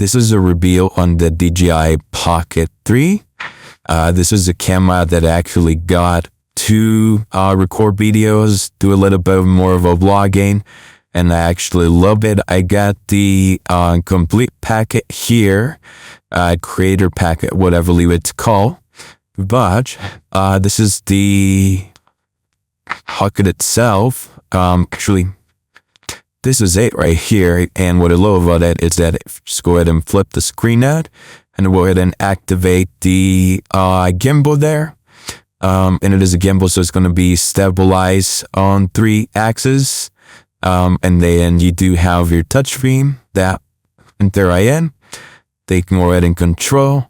this is a review on the DJI Pocket 3. This is a camera that I actually got to record videos, do a little bit more of a vlogging, and I actually love it. I got the complete packet here, creator packet, whatever it's called. But this is the Pocket itself. Actually, this is it right here. And what I love about it is that just go ahead and flip the screen out and go ahead and activate the gimbal there. And it is a gimbal, so it's going to be stabilized on 3 axes. And then you do have your touchscreen that, and there I am. They can go ahead and control.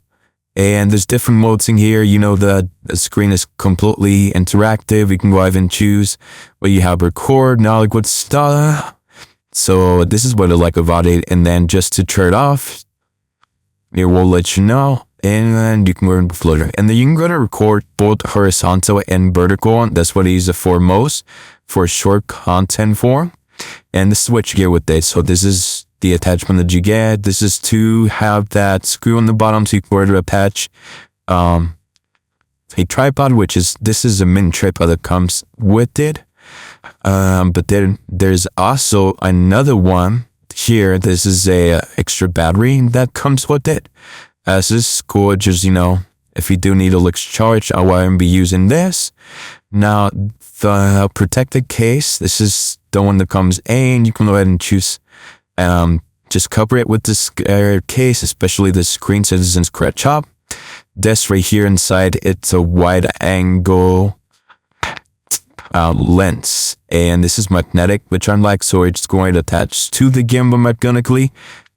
And there's different modes in here. You know, the screen is completely interactive. You can go ahead and choose what you have record, not like what stuff. So this is what I like about it. And then just to turn it off, it will let you know. And then you can go and float it. And then you can go to record both horizontal and vertical. That's what I use it for most, for short content form. And this is what you get with this. So this is the attachment that you get. This is to have that screw on the bottom so you can go to attach a tripod, which is, this is a mini tripod that comes with it. But then there's also another one here. This is a extra battery that comes with it. This is gorgeous, you know, if you do need a electric charge, I won't be using this. Now, the protected case, this is the one that comes in. You can go ahead and choose, just cover it with this case, especially the screen so it doesn't scratch up. This right here inside, it's a wide angle lens, and this is magnetic, which unlike, so it's going to attach to the gimbal magnetically,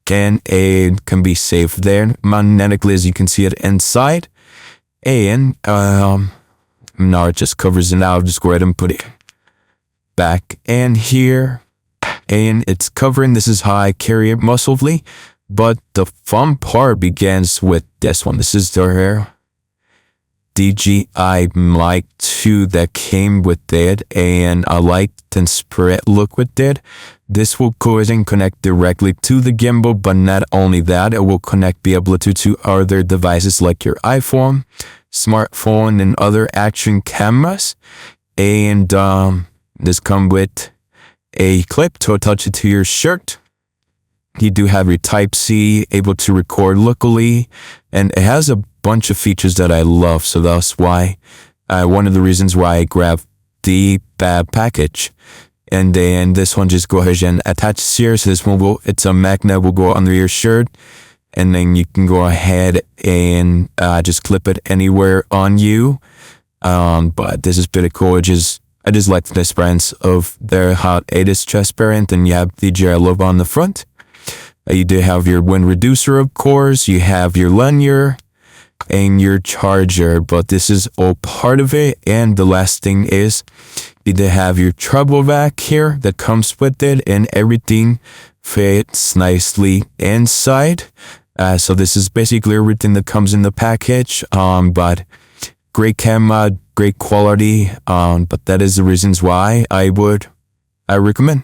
and it can be saved there magnetically, as you can see it inside. And now it just covers it out. Just go ahead and put it back in here, and it's covering. This is how I carry it musclely, but the fun part begins with this one. This is the DJI Mic 2 that came with it, and I like the spread look with it. This will go ahead and connect directly to the gimbal, but not only that, it will connect via Bluetooth to other devices like your iPhone, smartphone, and other action cameras. And this comes with a clip to attach it to your shirt. You do have your Type-C, able to record locally, and it has a bunch of features that I love. So that's why, one of the reasons why I grabbed the package. And then this one, just go ahead and attach here. So this one will, it's a magnet, will go under your shirt, and then you can go ahead and just clip it anywhere on you. But this is pretty cool. I just like the transparency of how it is transparent, and you have the DJI logo on the front. You do have your wind reducer, of course. You have your lanyard and your charger, but this is all part of it. And the last thing is, you do have your travel bag here that comes with it, and everything fits nicely inside. So this is basically everything that comes in the package. But great camera, great quality. But that is the reasons why I recommend.